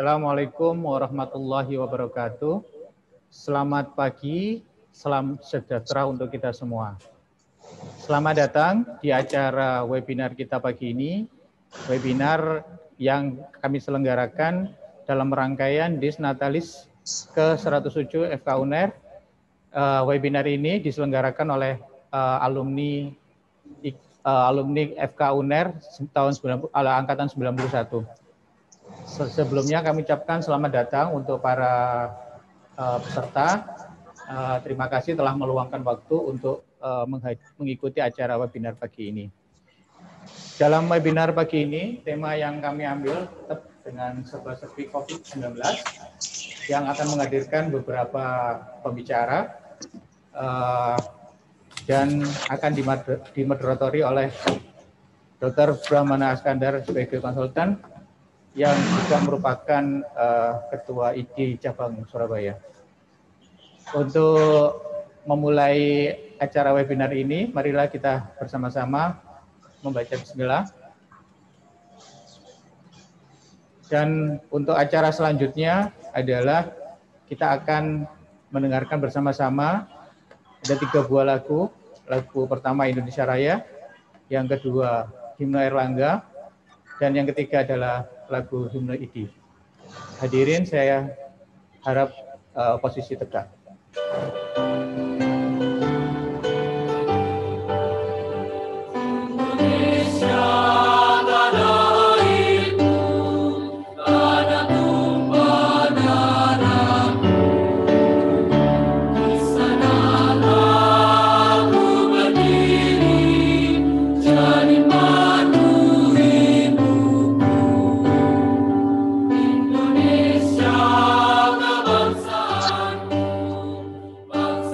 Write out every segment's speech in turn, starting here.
Assalamualaikum warahmatullahi wabarakatuh. Selamat pagi, salam sejahtera untuk kita semua. Selamat datang di acara webinar kita pagi ini. Webinar yang kami selenggarakan dalam rangkaian Dies Natalis ke-107 FK UNER. Webinar ini diselenggarakan oleh alumni FK UNER angkatan 91. Sebelumnya kami ucapkan selamat datang untuk para peserta. Terima kasih telah meluangkan waktu untuk mengikuti acara webinar pagi ini. Dalam webinar pagi ini, tema yang kami ambil tetap dengan serba-serbi COVID-19 yang akan menghadirkan beberapa pembicara dan akan dimoderatori oleh Dr. Brahmana Askandar sebagai konsultan yang juga merupakan Ketua ID Cabang Surabaya. Untuk memulai acara webinar ini, marilah kita bersama-sama membaca bismillah. Dan untuk acara selanjutnya adalah kita akan mendengarkan bersama-sama ada 3 buah lagu. Lagu pertama Indonesia Raya, yang kedua Himne Airlangga, dan yang ketiga adalah lagu Himne ID. Hadirin, saya harap posisi tegak. Bangsa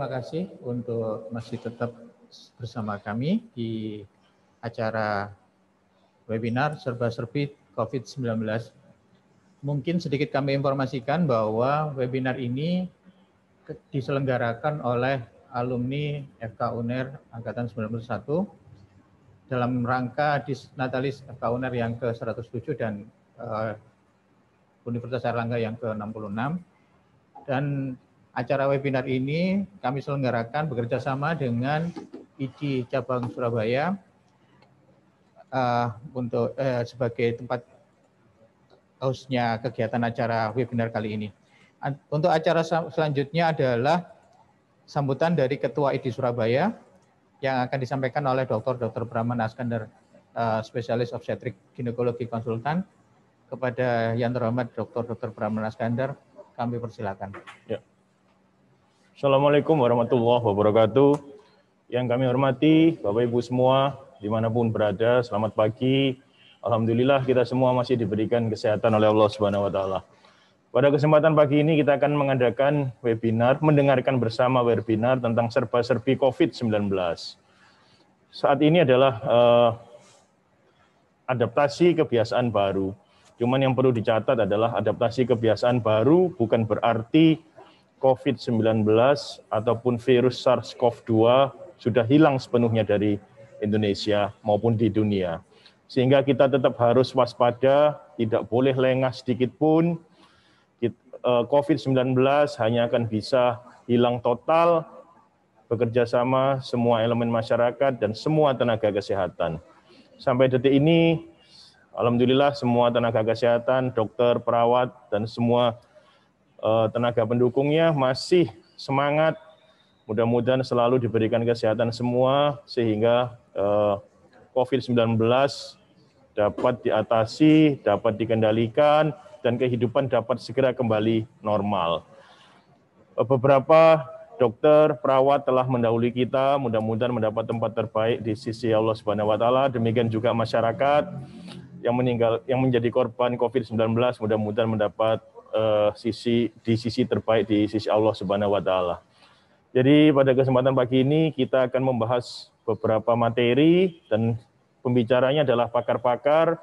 terima kasih untuk masih tetap bersama kami di acara webinar serba-serbi COVID-19. Mungkin sedikit kami informasikan bahwa webinar ini diselenggarakan oleh alumni FK UNER Angkatan 91 dalam rangka Disnatalis FK UNER yang ke-107 dan Universitas Airlangga yang ke-66. Dan acara webinar ini kami selenggarakan bekerjasama dengan IDI Cabang Surabaya untuk sebagai tempat hostnya kegiatan acara webinar kali ini. Untuk acara selanjutnya adalah sambutan dari Ketua IDI Surabaya yang akan disampaikan oleh Dr. Pramana Askandar, spesialis obstetrik ginekologi konsultan. Kepada yang terhormat Dr. Pramana Askandar, kami persilakan. Ya. Assalamualaikum warahmatullahi wabarakatuh. Yang kami hormati Bapak Ibu semua, dimanapun berada, selamat pagi. Alhamdulillah kita semua masih diberikan kesehatan oleh Allah Subhanahu wa Ta'ala. Pada kesempatan pagi ini kita akan mengadakan webinar, mendengarkan bersama webinar tentang serba-serbi COVID-19. Saat ini adalah adaptasi kebiasaan baru. Cuman yang perlu dicatat adalah adaptasi kebiasaan baru bukan berarti COVID-19 ataupun virus SARS-CoV-2 sudah hilang sepenuhnya dari Indonesia maupun di dunia. Sehingga kita tetap harus waspada, tidak boleh lengah sedikit pun. COVID-19 hanya akan bisa hilang total bekerja sama semua elemen masyarakat dan semua tenaga kesehatan. Sampai detik ini, alhamdulillah semua tenaga kesehatan, dokter, perawat, dan semua tenaga pendukungnya masih semangat. Mudah-mudahan selalu diberikan kesehatan semua sehingga COVID-19 dapat diatasi, dapat dikendalikan, dan kehidupan dapat segera kembali normal. Beberapa dokter, perawat telah mendahului kita, mudah-mudahan mendapat tempat terbaik di sisi Allah Subhanahu wa Ta'ala. Demikian juga masyarakat yang menjadi korban COVID-19, mudah-mudahan mendapat di sisi terbaik di sisi Allah Subhanahu wa Ta'ala. Jadi pada kesempatan pagi ini kita akan membahas beberapa materi dan pembicaranya adalah pakar-pakar.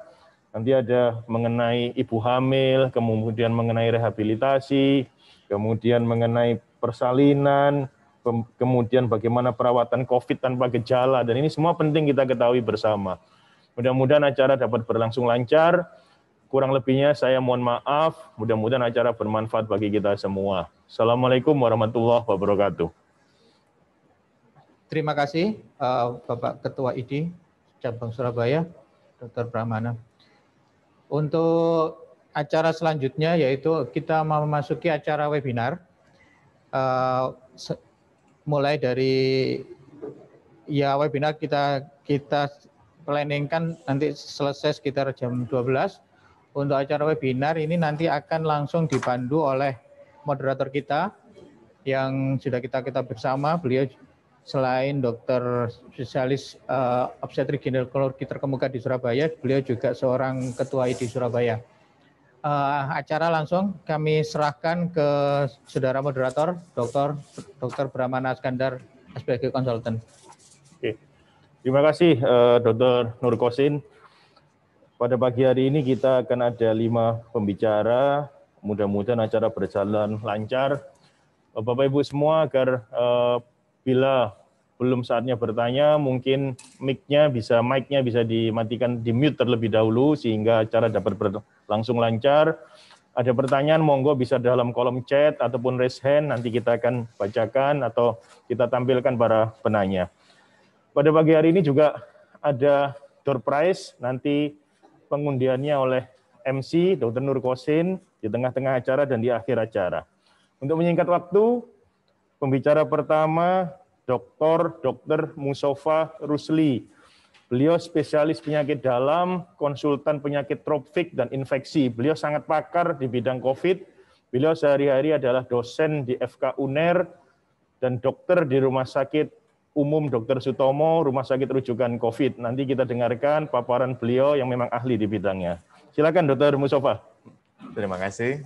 Nanti ada mengenai ibu hamil, kemudian mengenai rehabilitasi, kemudian mengenai persalinan, kemudian bagaimana perawatan COVID tanpa gejala, dan ini semua penting kita ketahui bersama. Mudah-mudahan acara dapat berlangsung lancar. Kurang lebihnya saya mohon maaf, mudah-mudahan acara bermanfaat bagi kita semua. Assalamualaikum warahmatullahi wabarakatuh. Terima kasih Bapak Ketua IDI Cabang Surabaya, Dr. Pramana. Untuk acara selanjutnya yaitu kita memasuki acara webinar. Mulai dari webinar kita planningkan nanti selesai sekitar jam 12. Untuk acara webinar ini nanti akan langsung dipandu oleh moderator kita yang sudah kita bersama. Beliau selain dokter spesialis obstetrik ginekologi terkemuka di Surabaya, beliau juga seorang ketua IDI Surabaya. Acara langsung kami serahkan ke saudara moderator, Dr. Pramana Askandar, SPG Konsultan. Oke. Terima kasih Dr. Nur Kosin. Pada pagi hari ini kita akan ada 5 pembicara. Mudah-mudahan acara berjalan lancar. Bapak Ibu semua agar bila belum saatnya bertanya, mungkin mic-nya bisa dimatikan, di-mute terlebih dahulu sehingga acara dapat berlangsung lancar. Ada pertanyaan, monggo bisa dalam kolom chat ataupun raise hand, nanti kita akan bacakan atau kita tampilkan para penanya. Pada pagi hari ini juga ada door prize, nanti pengundiannya oleh MC Dr. Nur Kosin di tengah-tengah acara dan di akhir acara. Untuk menyingkat waktu, pembicara pertama Dr. Mustafa Rusli. Beliau spesialis penyakit dalam, konsultan penyakit tropik dan infeksi. Beliau sangat pakar di bidang COVID. Beliau sehari-hari adalah dosen di FK UNER dan dokter di Rumah Sakit Umum Dr. Sutomo, Rumah Sakit Rujukan COVID. Nanti kita dengarkan paparan beliau yang memang ahli di bidangnya. Silakan Dr. Mustafa. Terima kasih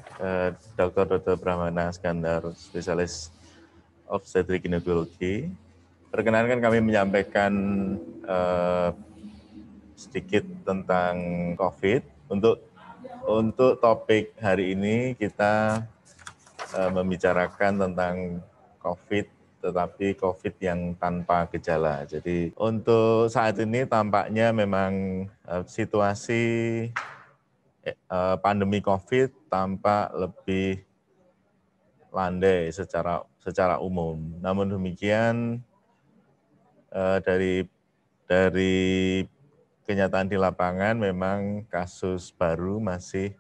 Dr. Pramana Askandar, spesialis Obstetric Gynecology. Perkenankan kami menyampaikan sedikit tentang COVID. Untuk topik hari ini kita membicarakan tentang COVID, tetapi COVID yang tanpa gejala. Jadi untuk saat ini tampaknya memang situasi pandemi COVID tampak lebih landai secara umum. Namun demikian dari kenyataan di lapangan memang kasus baru masih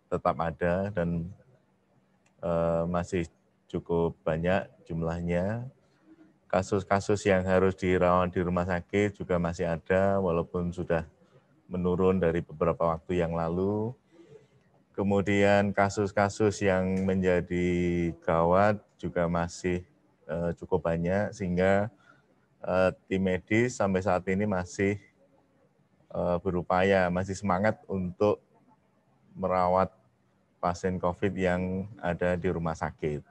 tetap ada dan masih cukup banyak jumlahnya. Kasus-kasus yang harus dirawat di rumah sakit juga masih ada walaupun sudah menurun dari beberapa waktu yang lalu. Kemudian kasus-kasus yang menjadi gawat juga masih cukup banyak, sehingga tim medis sampai saat ini masih berupaya, masih semangat untuk merawat pasien COVID yang ada di rumah sakit.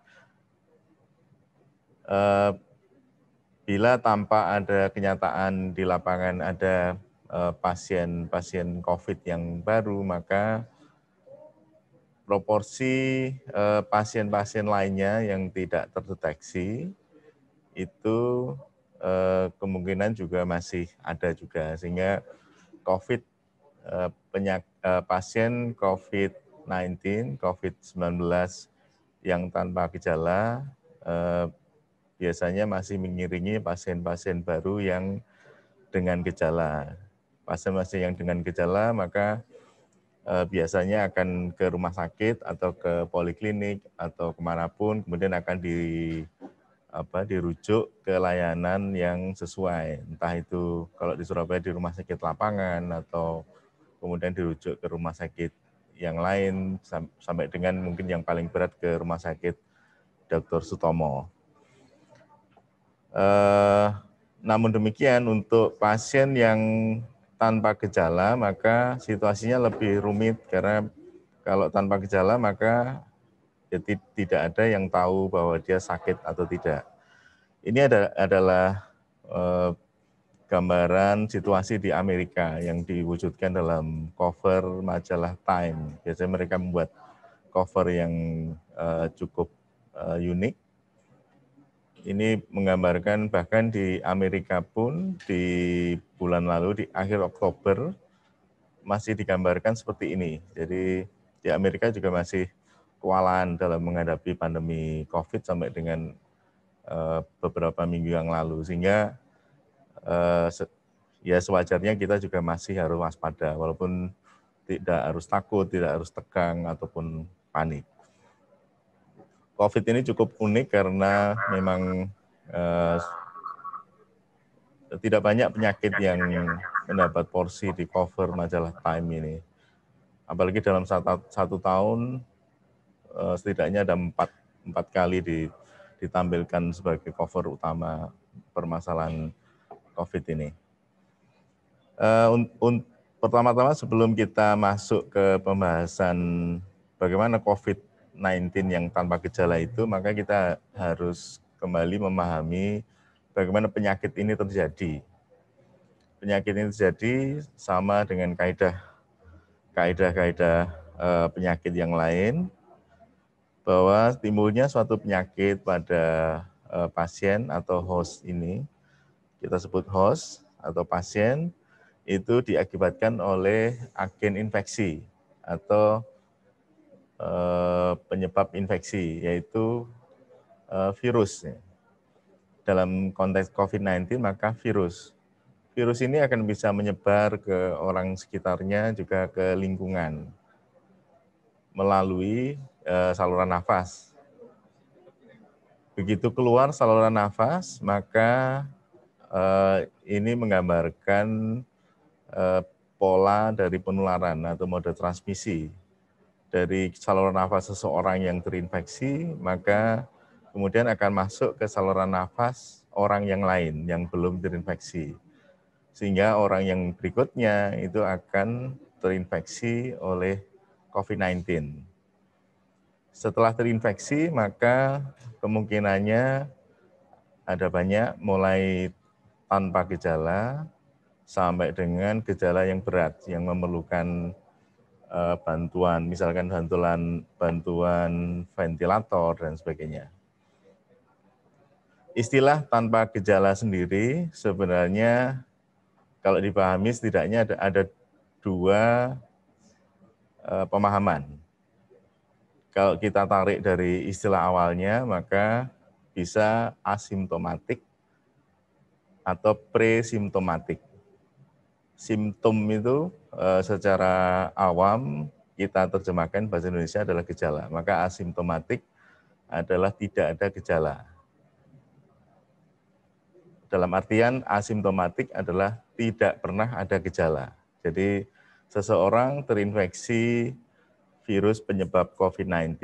Bila tanpa ada kenyataan di lapangan ada pasien COVID yang baru, maka proporsi pasien-pasien lainnya yang tidak terdeteksi itu kemungkinan juga masih ada juga, sehingga pasien COVID-19, COVID-19 yang tanpa gejala biasanya masih mengiringi pasien-pasien baru yang dengan gejala. Pasien-pasien yang dengan gejala maka biasanya akan ke rumah sakit atau ke poliklinik atau kemanapun, kemudian akan dirujuk ke layanan yang sesuai. Entah itu kalau di Surabaya di rumah sakit lapangan atau kemudian dirujuk ke rumah sakit yang lain sampai dengan mungkin yang paling berat ke rumah sakit Dr. Sutomo. Namun demikian untuk pasien yang tanpa gejala maka situasinya lebih rumit, karena kalau tanpa gejala maka ya, tidak ada yang tahu bahwa dia sakit atau tidak. Ini adalah gambaran situasi di Amerika yang diwujudkan dalam cover majalah Time. Biasanya mereka membuat cover yang cukup unik. Ini menggambarkan bahkan di Amerika pun di bulan lalu, di akhir Oktober, masih digambarkan seperti ini. Jadi di Amerika juga masih kewalahan dalam menghadapi pandemi COVID sampai dengan beberapa minggu yang lalu. Sehingga ya sewajarnya kita juga masih harus waspada, walaupun tidak harus takut, tidak harus tegang, ataupun panik. COVID ini cukup unik karena memang tidak banyak penyakit yang mendapat porsi di cover majalah Time ini. Apalagi dalam satu tahun setidaknya ada empat kali ditampilkan sebagai cover utama permasalahan COVID ini. Pertama-tama sebelum kita masuk ke pembahasan bagaimana COVID-19 yang tanpa gejala itu, maka kita harus kembali memahami bagaimana penyakit ini terjadi. Penyakit ini terjadi sama dengan kaidah-kaidah penyakit yang lain, bahwa timbulnya suatu penyakit pada pasien atau host ini, kita sebut host atau pasien, itu diakibatkan oleh agen infeksi atau penyebab infeksi, yaitu virus. Dalam konteks COVID-19 maka virus. Virus ini akan bisa menyebar ke orang sekitarnya, juga ke lingkungan melalui saluran nafas. Begitu keluar saluran nafas, maka ini menggambarkan pola dari penularan atau mode transmisi. Dari saluran nafas seseorang yang terinfeksi, maka kemudian akan masuk ke saluran nafas orang yang lain yang belum terinfeksi. Sehingga orang yang berikutnya itu akan terinfeksi oleh COVID-19. Setelah terinfeksi, maka kemungkinannya ada banyak, mulai tanpa gejala sampai dengan gejala yang berat yang memerlukan bantuan, misalkan bantuan ventilator dan sebagainya. Istilah tanpa gejala sendiri sebenarnya kalau dipahami setidaknya ada dua pemahaman. Kalau kita tarik dari istilah awalnya, maka bisa asimptomatik atau presimptomatik. Simptom itu secara awam kita terjemahkan bahasa Indonesia adalah gejala, maka asimptomatik adalah tidak ada gejala. Dalam artian asimptomatik adalah tidak pernah ada gejala. Jadi seseorang terinfeksi virus penyebab COVID-19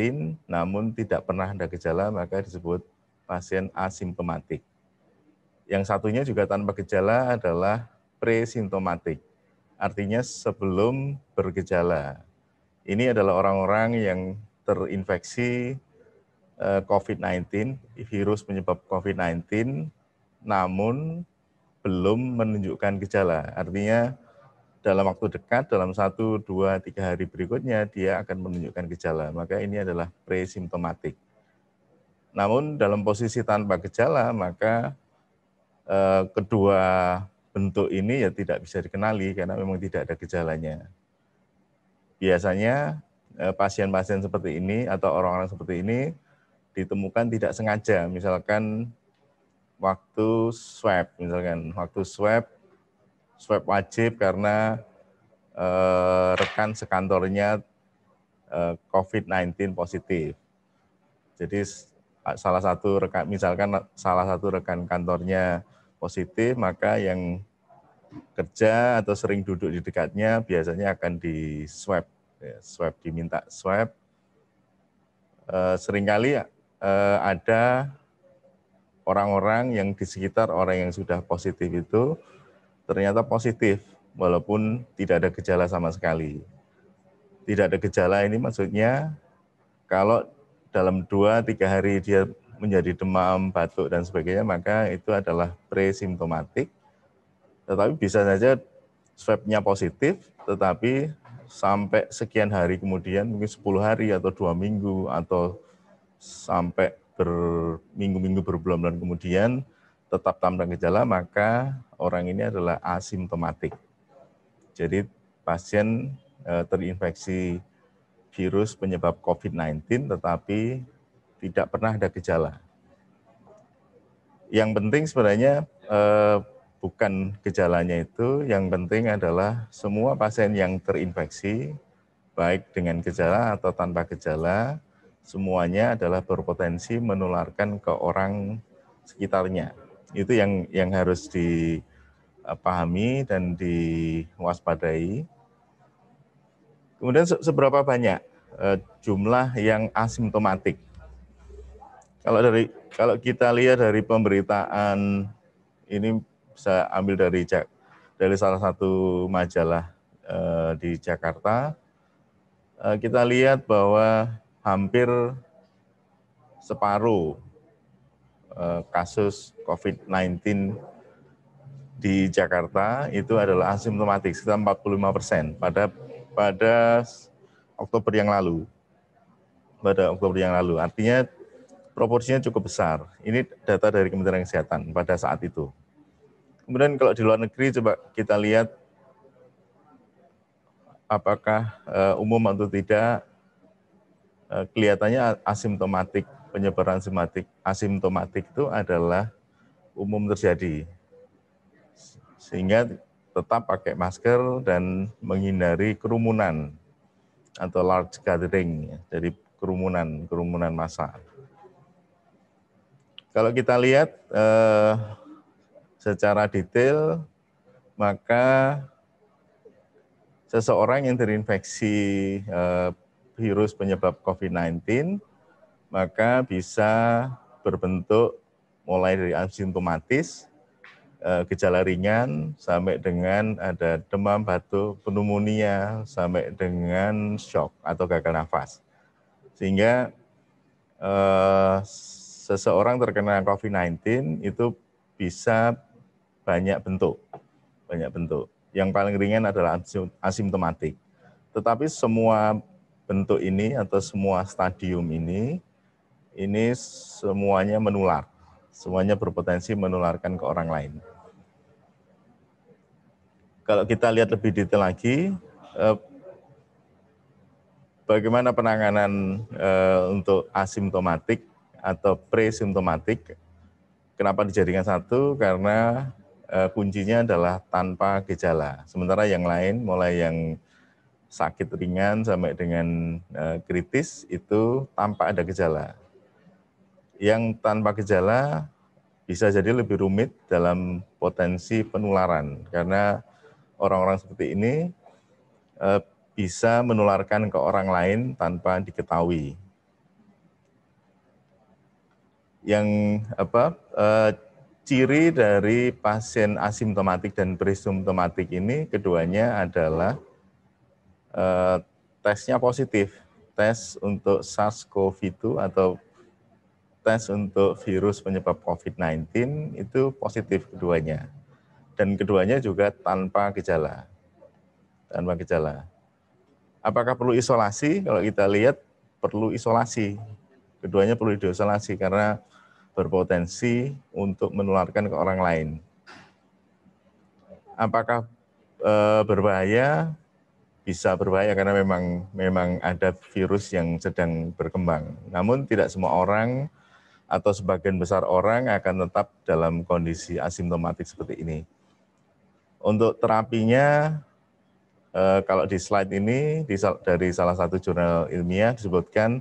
namun tidak pernah ada gejala, maka disebut pasien asimptomatik. Yang satunya juga tanpa gejala adalah presimptomatik. Artinya sebelum bergejala. Ini adalah orang-orang yang terinfeksi COVID-19, virus penyebab COVID-19, namun belum menunjukkan gejala. Artinya dalam waktu dekat, dalam 1, 2, 3 hari berikutnya, dia akan menunjukkan gejala. Maka ini adalah presimptomatik. Namun dalam posisi tanpa gejala, maka kedua bentuk ini ya tidak bisa dikenali karena memang tidak ada gejalanya. Biasanya pasien-pasien seperti ini atau orang-orang seperti ini ditemukan tidak sengaja, misalkan waktu swab, swab wajib karena rekan sekantornya COVID-19 positif. Jadi salah satu rekan kantornya positif, maka yang kerja atau sering duduk di dekatnya biasanya akan di swab, diminta swab. Seringkali ada orang-orang yang di sekitar orang yang sudah positif itu ternyata positif, walaupun tidak ada gejala sama sekali. Tidak ada gejala ini maksudnya kalau dalam 2-3 hari dia menjadi demam, batuk, dan sebagainya, maka itu adalah presimptomatik. Tetapi bisa saja swab-nya positif, tetapi sampai sekian hari kemudian, mungkin 10 hari atau 2 minggu, atau sampai berminggu-minggu, berbulan-bulan kemudian, tetap tanpa gejala, maka orang ini adalah asimptomatik. Jadi pasien terinfeksi virus penyebab COVID-19 tetapi tidak pernah ada gejala. Yang penting sebenarnya bukan gejalanya itu, yang penting adalah semua pasien yang terinfeksi, baik dengan gejala atau tanpa gejala, semuanya adalah berpotensi menularkan ke orang sekitarnya. Itu yang harus dipahami dan diwaspadai. Kemudian seberapa banyak jumlah yang asimptomatik? Kalau kita lihat dari pemberitaan, ini bisa ambil dari salah satu majalah di Jakarta, kita lihat bahwa hampir separuh kasus COVID-19 di Jakarta itu adalah asimptomatik, sekitar 45% pada Oktober yang lalu. Artinya proporsinya cukup besar. Ini data dari Kementerian Kesehatan pada saat itu. Kemudian kalau di luar negeri coba kita lihat apakah umum atau tidak, kelihatannya asimptomatik, penyebaran asimptomatik itu adalah umum terjadi. Sehingga tetap pakai masker dan menghindari kerumunan atau large gathering, dari kerumunan massa. Kalau kita lihat secara detail, maka seseorang yang terinfeksi virus penyebab COVID-19, maka bisa berbentuk mulai dari asimptomatis, gejala ringan, sampai dengan ada demam, batuk, pneumonia, sampai dengan shock atau gagal nafas. Sehingga seseorang terkena COVID-19 itu bisa banyak bentuk. Yang paling ringan adalah asimptomatik. Tetapi semua bentuk ini atau semua stadium ini semuanya menular. Semuanya berpotensi menularkan ke orang lain. Kalau kita lihat lebih detail lagi, bagaimana penanganan untuk asimptomatik atau pre-simptomatik? Kenapa dijadikan satu? Karena kuncinya adalah tanpa gejala. Sementara yang lain, mulai yang sakit ringan sampai dengan kritis, itu tanpa ada gejala. Yang tanpa gejala bisa jadi lebih rumit dalam potensi penularan, karena orang-orang seperti ini bisa menularkan ke orang lain tanpa diketahui. Yang ciri dari pasien asimptomatik dan presimptomatik ini keduanya adalah tesnya positif, tes untuk SARS-CoV-2 atau tes untuk virus penyebab COVID-19 itu positif keduanya. Dan keduanya juga tanpa gejala. Apakah perlu isolasi? Kalau kita lihat perlu isolasi. Keduanya perlu diisolasi karena berpotensi untuk menularkan ke orang lain. Apakah berbahaya? Bisa berbahaya karena memang ada virus yang sedang berkembang. Namun tidak semua orang atau sebagian besar orang akan tetap dalam kondisi asimptomatik seperti ini. Untuk terapinya, kalau di slide ini dari salah satu jurnal ilmiah disebutkan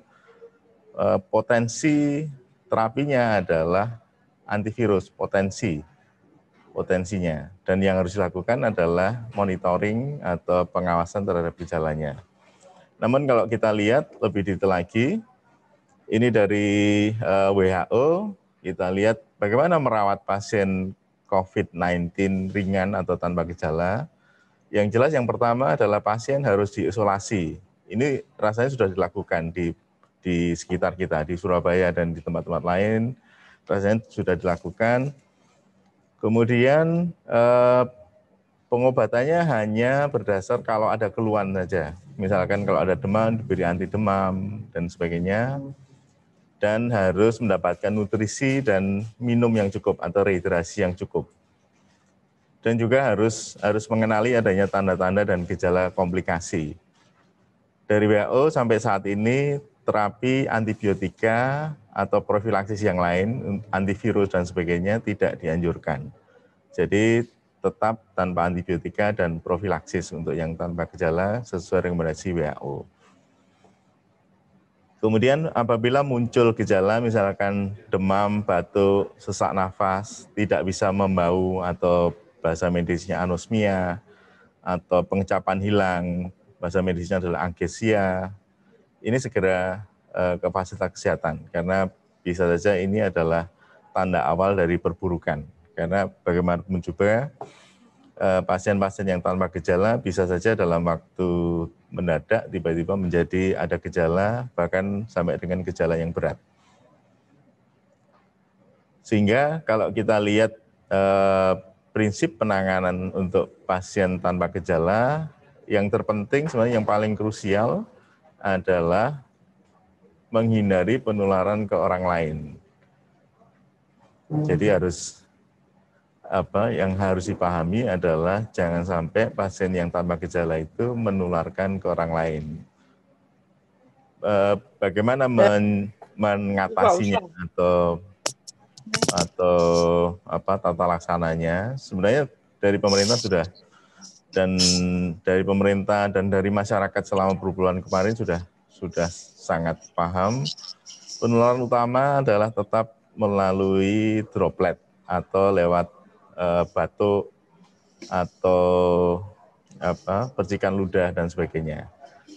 potensi terapinya adalah antivirus, potensinya. Dan yang harus dilakukan adalah monitoring atau pengawasan terhadap gejalanya. Namun kalau kita lihat lebih detail lagi, ini dari WHO, kita lihat bagaimana merawat pasien COVID-19 ringan atau tanpa gejala. Yang jelas yang pertama adalah pasien harus diisolasi. Ini rasanya sudah dilakukan di sekitar kita, di Surabaya dan di tempat-tempat lain, rasanya sudah dilakukan. Kemudian pengobatannya hanya berdasar kalau ada keluhan saja. Misalkan kalau ada demam, diberi anti demam, dan sebagainya. Dan harus mendapatkan nutrisi dan minum yang cukup atau rehidrasi yang cukup. Dan juga harus mengenali adanya tanda-tanda dan gejala komplikasi. Dari WHO sampai saat ini terapi antibiotika atau profilaksis yang lain, antivirus dan sebagainya tidak dianjurkan. Jadi tetap tanpa antibiotika dan profilaksis untuk yang tanpa gejala sesuai rekomendasi WHO. Kemudian apabila muncul gejala misalkan demam, batuk, sesak nafas, tidak bisa membau atau bahasa medisnya anosmia, atau pengecapan hilang, bahasa medisnya adalah agnesia, ini segera ke fasilitas kesehatan karena bisa saja ini adalah tanda awal dari perburukan. Karena bagaimanapun juga pasien-pasien yang tanpa gejala bisa saja dalam waktu mendadak tiba-tiba menjadi ada gejala bahkan sampai dengan gejala yang berat. Sehingga kalau kita lihat prinsip penanganan untuk pasien tanpa gejala, yang terpenting sebenarnya yang paling krusial adalah menghindari penularan ke orang lain. Jadi yang harus dipahami adalah jangan sampai pasien yang tanpa gejala itu menularkan ke orang lain. Bagaimana mengatasinya atau tata laksananya? Sebenarnya dari pemerintah dan dari masyarakat selama berbulan kemarin sudah sangat paham. Penularan utama adalah tetap melalui droplet atau lewat batuk atau percikan ludah dan sebagainya.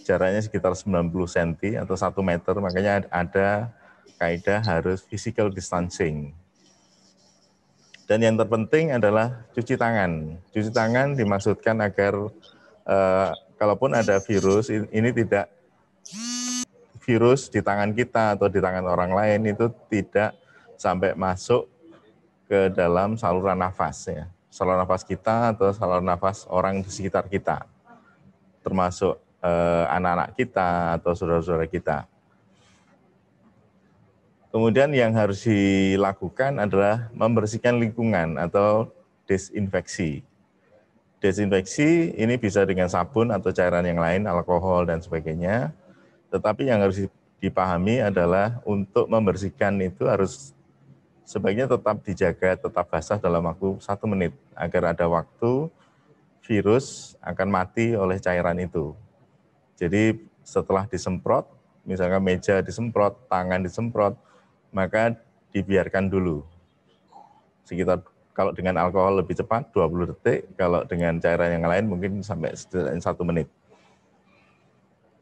Jaraknya sekitar 90 cm atau 1 meter, makanya ada kaidah harus physical distancing. Dan yang terpenting adalah cuci tangan. Cuci tangan dimaksudkan agar kalaupun ada virus, ini tidak virus di tangan kita atau di tangan orang lain itu tidak sampai masuk ke dalam saluran nafas ya. Saluran nafas kita atau saluran nafas orang di sekitar kita, termasuk anak-anak kita atau saudara-saudara kita. Kemudian yang harus dilakukan adalah membersihkan lingkungan atau desinfeksi. Desinfeksi ini bisa dengan sabun atau cairan yang lain, alkohol dan sebagainya. Tetapi yang harus dipahami adalah untuk membersihkan itu harus sebaiknya tetap dijaga, tetap basah dalam waktu 1 menit, agar ada waktu virus akan mati oleh cairan itu. Jadi setelah disemprot, misalkan meja disemprot, tangan disemprot, maka dibiarkan dulu. Sekitar kalau dengan alkohol lebih cepat 20 detik, kalau dengan cairan yang lain mungkin sampai 1 menit.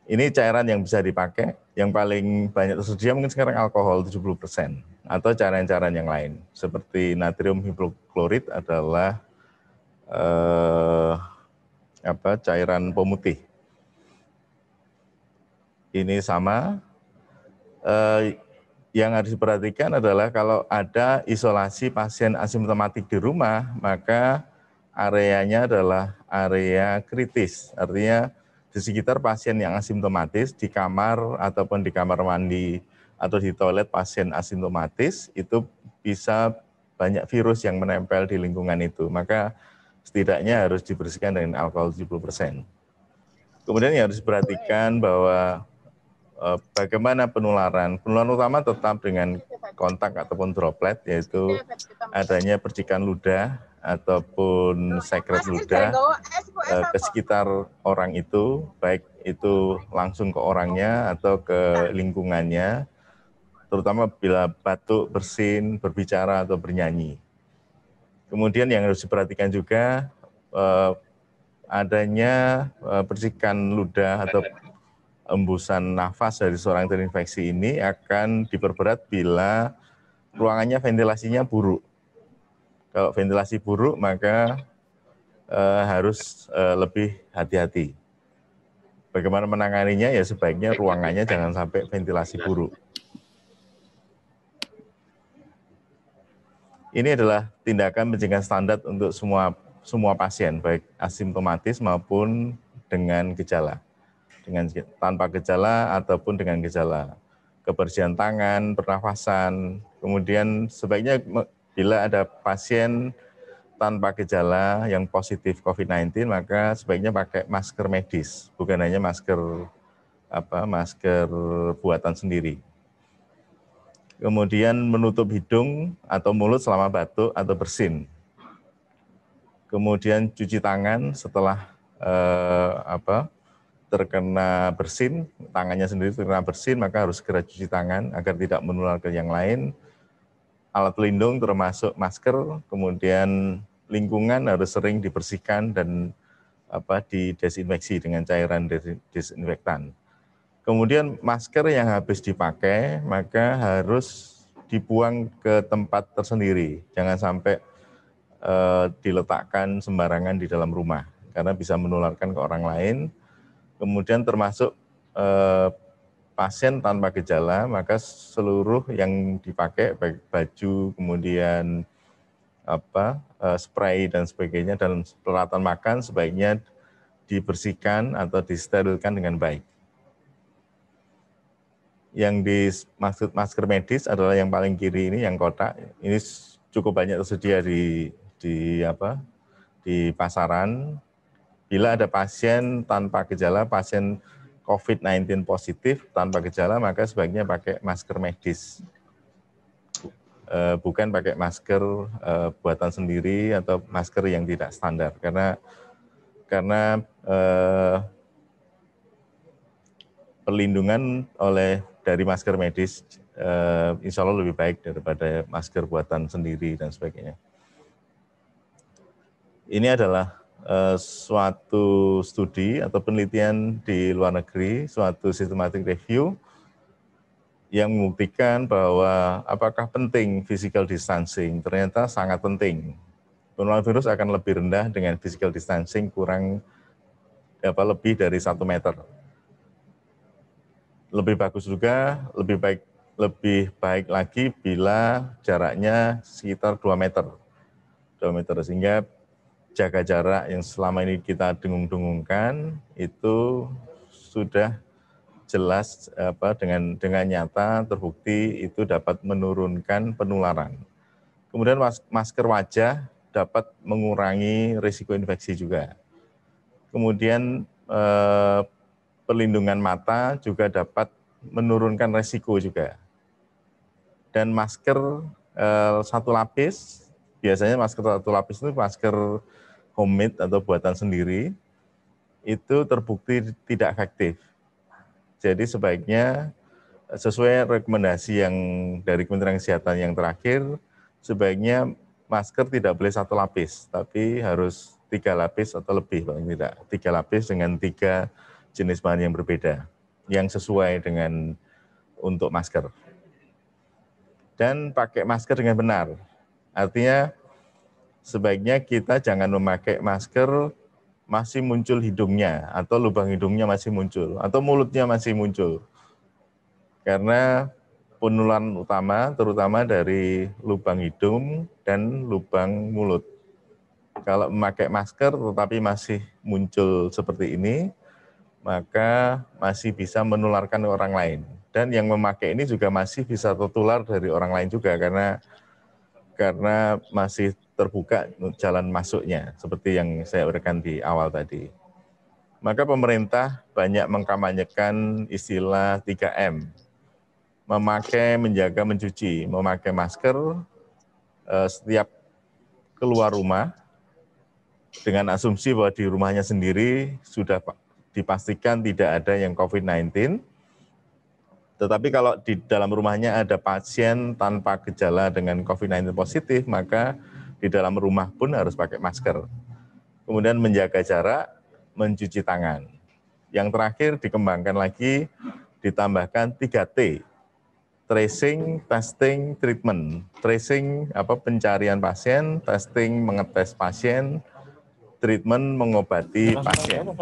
Ini cairan yang bisa dipakai, yang paling banyak tersedia mungkin sekarang alkohol 70%, atau cairan-cairan yang lain. Seperti natrium hipoklorit adalah cairan pemutih. Ini sama. Yang harus diperhatikan adalah kalau ada isolasi pasien asimptomatik di rumah, maka areanya adalah area kritis. Artinya di sekitar pasien yang asimptomatis, di kamar ataupun di kamar mandi atau di toilet pasien asimptomatis, itu bisa banyak virus yang menempel di lingkungan itu. Maka setidaknya harus dibersihkan dengan alkohol 70%. Kemudian yang harus diperhatikan bahwa bagaimana penularan? Penularan utama tetap dengan kontak ataupun droplet, yaitu adanya percikan ludah ataupun sekret ludah ke sekitar orang itu, baik itu langsung ke orangnya atau ke lingkungannya, terutama bila batuk, bersin, berbicara atau bernyanyi. Kemudian yang harus diperhatikan juga adanya percikan ludah atau embusan nafas dari seorang terinfeksi ini akan diperberat bila ruangannya ventilasinya buruk. Kalau ventilasi buruk maka harus lebih hati-hati. Bagaimana menanganinya? Ya sebaiknya ruangannya jangan sampai ventilasi buruk. Ini adalah tindakan pencegahan standar untuk semua pasien, baik asimptomatis maupun dengan gejala. Tanpa gejala ataupun dengan gejala. Kebersihan tangan, pernafasan, kemudian sebaiknya bila ada pasien tanpa gejala yang positif COVID-19, maka sebaiknya pakai masker medis, bukan hanya masker buatan sendiri. Kemudian menutup hidung atau mulut selama batuk atau bersin. Kemudian cuci tangan setelah terkena bersin, tangannya sendiri terkena bersin, maka harus segera cuci tangan agar tidak menular ke yang lain. Alat pelindung termasuk masker, kemudian lingkungan harus sering dibersihkan dan didesinfeksi dengan cairan desinfektan. Kemudian masker yang habis dipakai, maka harus dibuang ke tempat tersendiri. Jangan sampai diletakkan sembarangan di dalam rumah, karena bisa menularkan ke orang lain. Kemudian termasuk pasien tanpa gejala, maka seluruh yang dipakai, baik baju, kemudian spray dan sebagainya, dan peralatan makan sebaiknya dibersihkan atau disterilkan dengan baik. Yang dimaksud masker medis adalah yang paling kiri ini, yang kotak. Ini cukup banyak tersedia di pasaran. Bila ada pasien tanpa gejala, pasien COVID-19 positif tanpa gejala, maka sebaiknya pakai masker medis. Bukan pakai masker buatan sendiri atau masker yang tidak standar. Karena perlindungan dari masker medis insya Allah lebih baik daripada masker buatan sendiri dan sebagainya. Ini adalah suatu studi atau penelitian di luar negeri, suatu systematic review yang membuktikan bahwa apakah penting physical distancing. Ternyata sangat penting. Penularan virus akan lebih rendah dengan physical distancing lebih dari 1 meter. Lebih bagus juga, lebih baik lebih baik lagi bila jaraknya sekitar 2 meter. 2 meter, sehingga jaga jarak yang selama ini kita dengung-dengungkan itu sudah jelas dengan nyata terbukti itu dapat menurunkan penularan. Kemudian masker wajah dapat mengurangi risiko infeksi juga. Kemudian perlindungan mata juga dapat menurunkan risiko juga. Dan masker satu lapis, biasanya masker satu lapis itu masker homemade atau buatan sendiri, itu terbukti tidak efektif. Jadi sebaiknya sesuai rekomendasi yang dari Kementerian Kesehatan yang terakhir, sebaiknya masker tidak boleh satu lapis, tapi harus 3 lapis atau lebih, paling tidak 3 lapis dengan 3 jenis bahan yang berbeda, yang sesuai dengan untuk masker. Dan pakai masker dengan benar, artinya sebaiknya kita jangan memakai masker masih muncul hidungnya, atau lubang hidungnya masih muncul, atau mulutnya masih muncul. Karena penularan utama terutama dari lubang hidung dan lubang mulut. Kalau memakai masker tetapi masih muncul seperti ini, maka masih bisa menularkan ke orang lain. Dan yang memakai ini juga masih bisa tertular dari orang lain juga, karena masih terbuka jalan masuknya, seperti yang saya uraikan di awal tadi. Maka pemerintah banyak mengkampanyekan istilah 3M, memakai, menjaga, mencuci, memakai masker setiap keluar rumah, dengan asumsi bahwa di rumahnya sendiri sudah dipastikan tidak ada yang COVID-19, tetapi kalau di dalam rumahnya ada pasien tanpa gejala dengan COVID-19 positif, maka di dalam rumah pun harus pakai masker. Kemudian menjaga jarak, mencuci tangan. Yang terakhir dikembangkan lagi, ditambahkan 3T, tracing, testing, treatment. Tracing pencarian pasien, testing mengetes pasien, treatment mengobati pasien.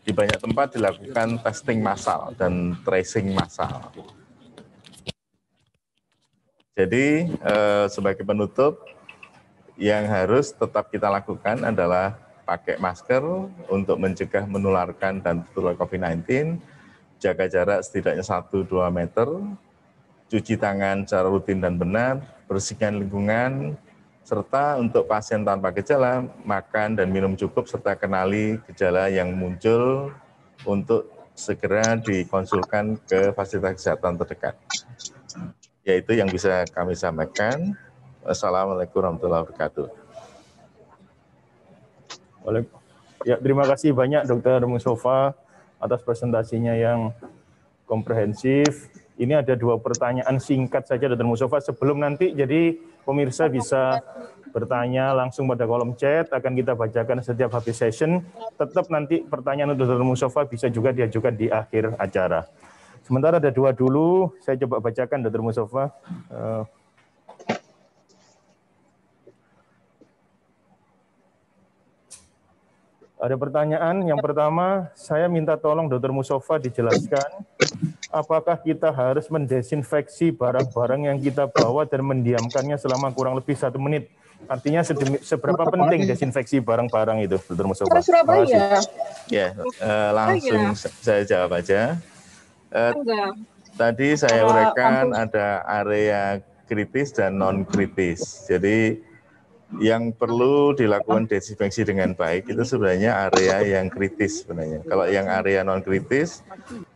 Di banyak tempat dilakukan testing massal dan tracing massal. Jadi sebagai penutup, yang harus tetap kita lakukan adalah pakai masker untuk mencegah menularkan dan tertular COVID-19, jaga jarak setidaknya 1-2 meter, cuci tangan secara rutin dan benar, bersihkan lingkungan, serta untuk pasien tanpa gejala, makan dan minum cukup, serta kenali gejala yang muncul untuk segera dikonsulkan ke fasilitas kesehatan terdekat. Yaitu yang bisa kami sampaikan. Assalamualaikum warahmatullahi wabarakatuh. Ya, terima kasih banyak Dr. Mustafa atas presentasinya yang komprehensif. Ini ada 2 pertanyaan singkat saja Dr. Mustafa sebelum nanti, jadi pemirsa bisa bertanya langsung pada kolom chat, akan kita bacakan setiap habis session. Tetap nanti pertanyaan Dr. Mustafa bisa juga diajukan di akhir acara. Sementara ada 2 dulu, saya coba bacakan Dr. Mustafa. Ada pertanyaan, yang pertama, saya minta tolong Dr. Mustafa dijelaskan, apakah kita harus mendesinfeksi barang-barang yang kita bawa dan mendiamkannya selama kurang lebih 1 menit? Artinya seberapa penting desinfeksi barang-barang itu, Dr. Mustafa? Surabaya. Ya, langsung saya jawab aja. Tadi saya uraikan ada area kritis dan non-kritis. Jadi yang perlu dilakukan desinfeksi dengan baik itu sebenarnya area yang kritis sebenarnya. Kalau yang area non-kritis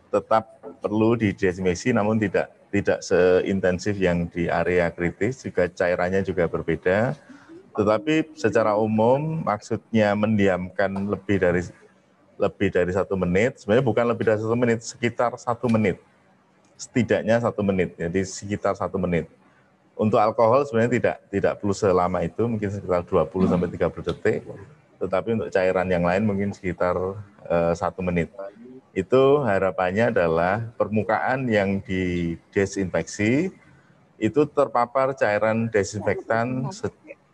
tetap perlu didesinfeksi, namun tidak seintensif yang di area kritis, juga cairannya juga berbeda. Tetapi secara umum maksudnya mendiamkan lebih dari 1 menit, sebenarnya bukan lebih dari 1 menit, sekitar 1 menit. Setidaknya 1 menit, jadi sekitar 1 menit. Untuk alkohol sebenarnya tidak perlu selama itu, mungkin sekitar 20-30 detik. Tetapi untuk cairan yang lain mungkin sekitar 1 menit. Itu harapannya adalah permukaan yang didesinfeksi itu terpapar cairan desinfektan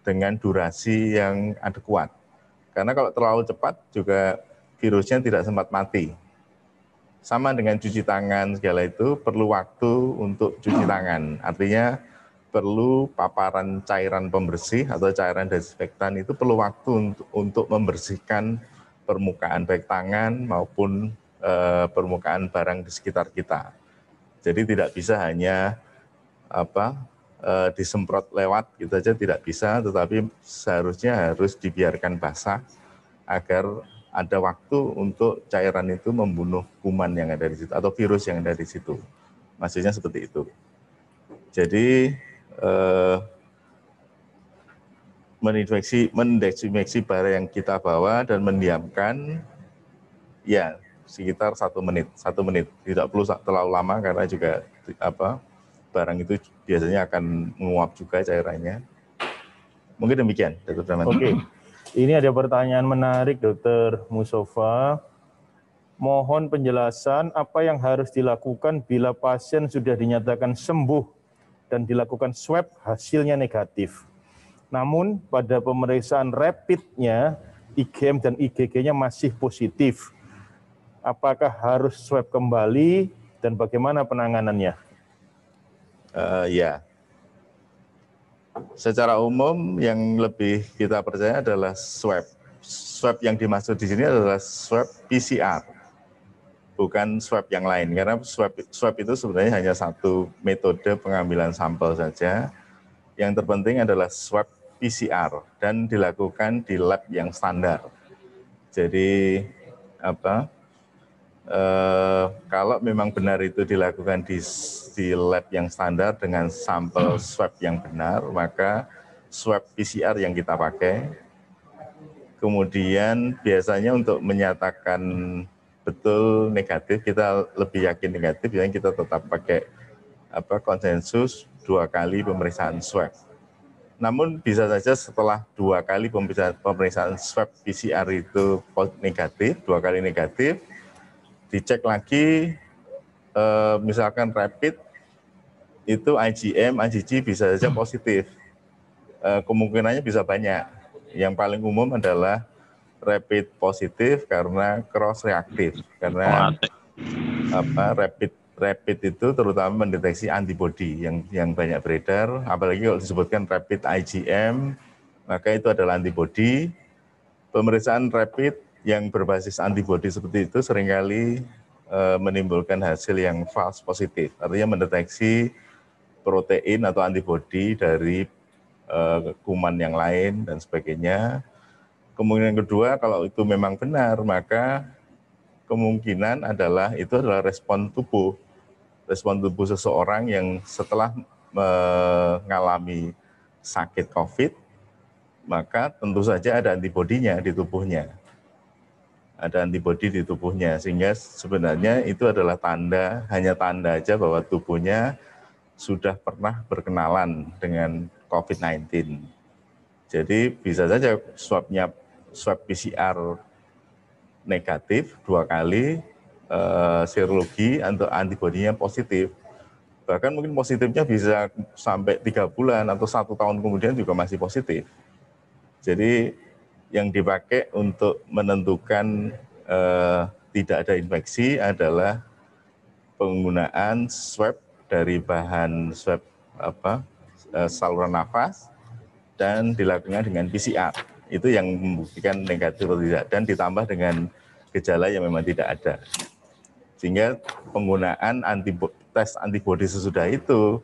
dengan durasi yang adekuat. Karena kalau terlalu cepat juga virusnya tidak sempat mati. sama dengan cuci tangan segala itu perlu waktu untuk cuci tangan. Artinya perlu paparan cairan pembersih atau cairan desinfektan itu perlu waktu untuk membersihkan permukaan baik tangan maupun permukaan barang di sekitar kita. Jadi tidak bisa hanya disemprot lewat gitu aja, tidak bisa, tetapi seharusnya harus dibiarkan basah agar ada waktu untuk cairan itu membunuh kuman yang ada di situ atau virus yang ada di situ. Maksudnya seperti itu. Jadi mendesinfeksi barang yang kita bawa dan mendiamkan ya sekitar 1 menit. Tidak perlu terlalu lama karena juga barang itu biasanya akan menguap juga cairannya. Mungkin demikian, Dr. Rahmat. Oke. Ini ada pertanyaan menarik, Dr. Mustafa. Mohon penjelasan apa yang harus dilakukan bila pasien sudah dinyatakan sembuh dan dilakukan swab hasilnya negatif. Namun pada pemeriksaan rapidnya, IgM dan IgG-nya masih positif. Apakah harus swab kembali dan bagaimana penanganannya? Ya. Secara umum yang lebih kita percaya adalah swab. Swab yang dimaksud di sini adalah swab PCR, bukan swab yang lain. Karena swab itu sebenarnya hanya satu metode pengambilan sampel saja. Yang terpenting adalah swab PCR dan dilakukan di lab yang standar. Jadi kalau memang benar itu dilakukan di lab yang standar dengan sampel swab yang benar, maka swab PCR yang kita pakai. Kemudian biasanya untuk menyatakan betul negatif, kita lebih yakin negatif, yang kita tetap pakai konsensus 2 kali pemeriksaan swab. Namun bisa saja setelah 2 kali pemeriksaan swab PCR itu negatif, 2 kali negatif, dicek lagi misalkan rapid itu IgM, IgG bisa saja positif. Kemungkinannya bisa banyak. Yang paling umum adalah rapid positif karena cross reaktif. Karena rapid itu terutama mendeteksi antibodi yang banyak beredar, apalagi kalau disebutkan rapid IgM, maka itu adalah antibodi. Pemeriksaan rapid yang berbasis antibodi seperti itu seringkali menimbulkan hasil yang false positif, artinya mendeteksi protein atau antibodi dari kuman yang lain dan sebagainya. Kemungkinan kedua, kalau itu memang benar, maka kemungkinan itu adalah respon tubuh seseorang yang setelah mengalami sakit COVID, maka tentu saja ada antibodinya di tubuhnya. Ada antibodi di tubuhnya, sehingga sebenarnya itu adalah hanya tanda aja bahwa tubuhnya sudah pernah berkenalan dengan COVID-19. Jadi bisa saja swab PCR negatif 2 kali, serologi untuk antibodinya positif. Bahkan mungkin positifnya bisa sampai 3 bulan atau 1 tahun kemudian juga masih positif. Jadi yang dipakai untuk menentukan tidak ada infeksi adalah penggunaan swab dari bahan swab saluran nafas dan dilakukan dengan PCR. Itu yang membuktikan negatif atau tidak, dan ditambah dengan gejala yang memang tidak ada. Sehingga penggunaan tes antibodi sesudah itu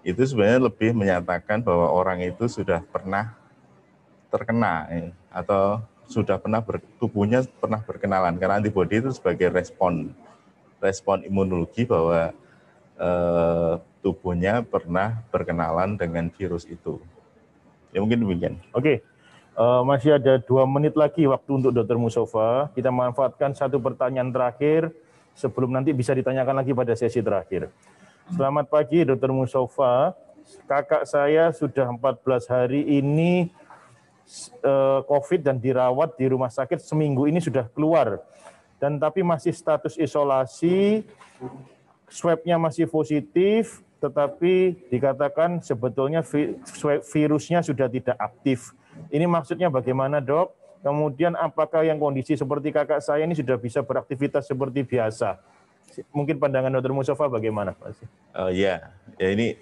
sebenarnya lebih menyatakan bahwa orang itu sudah pernah terkena atau sudah tubuhnya pernah berkenalan, karena antibodi itu sebagai respon imunologi bahwa tubuhnya pernah berkenalan dengan virus itu. Ya mungkin demikian. Oke, masih ada 2 menit lagi waktu untuk Dr. Mustafa. Kita manfaatkan 1 pertanyaan terakhir sebelum nanti bisa ditanyakan lagi pada sesi terakhir. Selamat pagi Dr. Mustafa. Kakak saya sudah 14 hari ini COVID dan dirawat di rumah sakit, seminggu ini sudah keluar. Dan tapi masih status isolasi, swab-nya masih positif, tetapi dikatakan sebetulnya virusnya sudah tidak aktif. Ini maksudnya bagaimana, Dok? Kemudian apakah yang kondisi seperti kakak saya ini sudah bisa beraktivitas seperti biasa? Mungkin pandangan Dr. Mustafa bagaimana, Pak? Oh ya, ini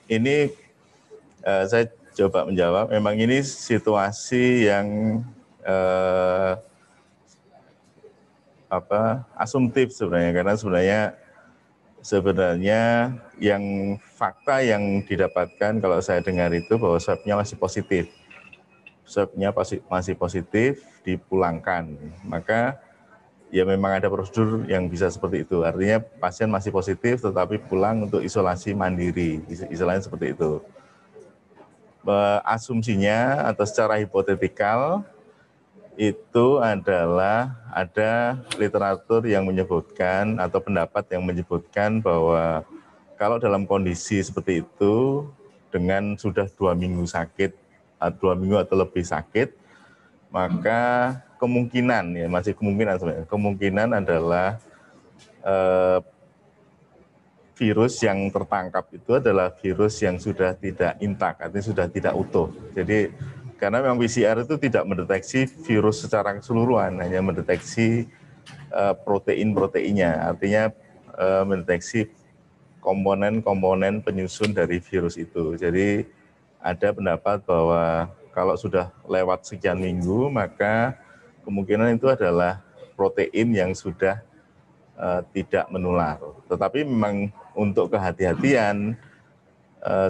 saya coba menjawab. Memang ini situasi yang asumtif sebenarnya, karena sebenarnya yang fakta yang didapatkan kalau saya dengar itu bahwa swabnya masih positif. Swabnya masih positif, dipulangkan. Maka ya memang ada prosedur yang bisa seperti itu. Artinya pasien masih positif tetapi pulang untuk isolasi mandiri. Istilahnya seperti itu. Asumsinya atau secara hipotetikal itu adalah ada literatur yang menyebutkan atau pendapat yang menyebutkan bahwa kalau dalam kondisi seperti itu dengan sudah 2 minggu sakit, 2 minggu atau lebih sakit, maka kemungkinan ya masih kemungkinan sebenarnya, kemungkinan adalah virus yang tertangkap itu adalah virus yang sudah tidak intak, artinya sudah tidak utuh. Jadi karena memang PCR itu tidak mendeteksi virus secara keseluruhan, hanya mendeteksi protein-proteinnya, artinya mendeteksi komponen-komponen penyusun dari virus itu. Jadi ada pendapat bahwa kalau sudah lewat sekian minggu, maka kemungkinan itu adalah protein yang sudah tidak menular. Tetapi memang untuk kehati-hatian,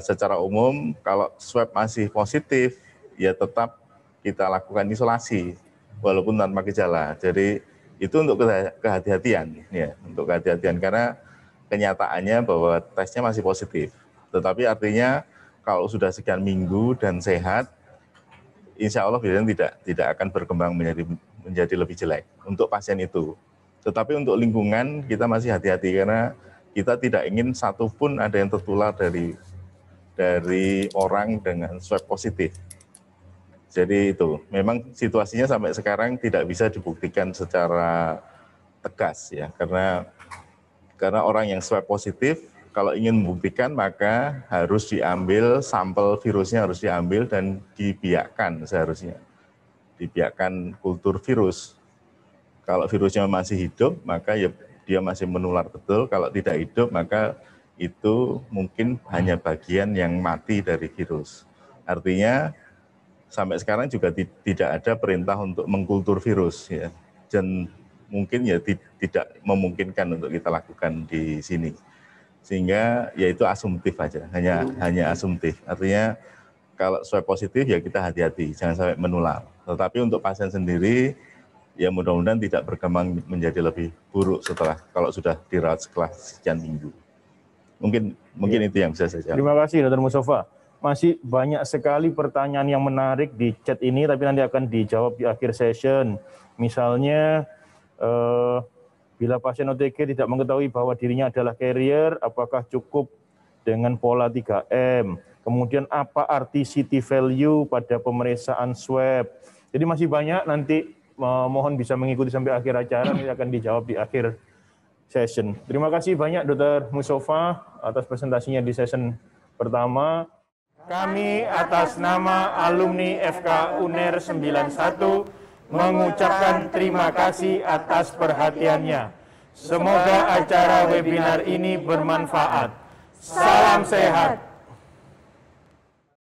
secara umum kalau swab masih positif, ya tetap kita lakukan isolasi walaupun tanpa gejala. Jadi itu untuk kehati-hatian, ya, untuk kehati-hatian karena kenyataannya bahwa tesnya masih positif. Tetapi artinya kalau sudah sekian minggu dan sehat, insya Allah biasanya tidak akan berkembang menjadi lebih jelek untuk pasien itu. Tetapi untuk lingkungan kita masih hati-hati karena kita tidak ingin satupun ada yang tertular dari orang dengan swab positif. Jadi itu, memang situasinya sampai sekarang tidak bisa dibuktikan secara tegas ya, karena orang yang swab positif kalau ingin membuktikan maka harus diambil sampel virusnya, harus diambil dan dibiakkan seharusnya, dibiakkan kultur virus. Kalau virusnya masih hidup maka ya dia masih menular betul, kalau tidak hidup maka itu mungkin hanya bagian yang mati dari virus. Artinya sampai sekarang juga tidak ada perintah untuk mengkultur virus ya, dan mungkin ya tidak memungkinkan untuk kita lakukan di sini, sehingga ya itu asumtif aja, hanya asumtif. Artinya kalau swab positif ya kita hati-hati jangan sampai menular. Tetapi untuk pasien sendiri ya mudah-mudahan tidak berkembang menjadi lebih buruk setelah kalau sudah dirawat setelah sekian minggu. Mungkin itu yang bisa saya jawab. Terima kasih Dr. Mustafa. Masih banyak sekali pertanyaan yang menarik di chat ini, tapi nanti akan dijawab di akhir session. Misalnya, bila pasien OTG tidak mengetahui bahwa dirinya adalah carrier, apakah cukup dengan pola 3M? Kemudian apa arti CT value pada pemeriksaan swab? Jadi masih banyak, nanti mohon bisa mengikuti sampai akhir acara, nanti akan dijawab di akhir session. Terima kasih banyak Dr. Mustafa atas presentasinya di session pertama. Kami atas nama alumni FK UNER 91 mengucapkan terima kasih atas perhatiannya. Semoga acara webinar ini bermanfaat. Salam sehat.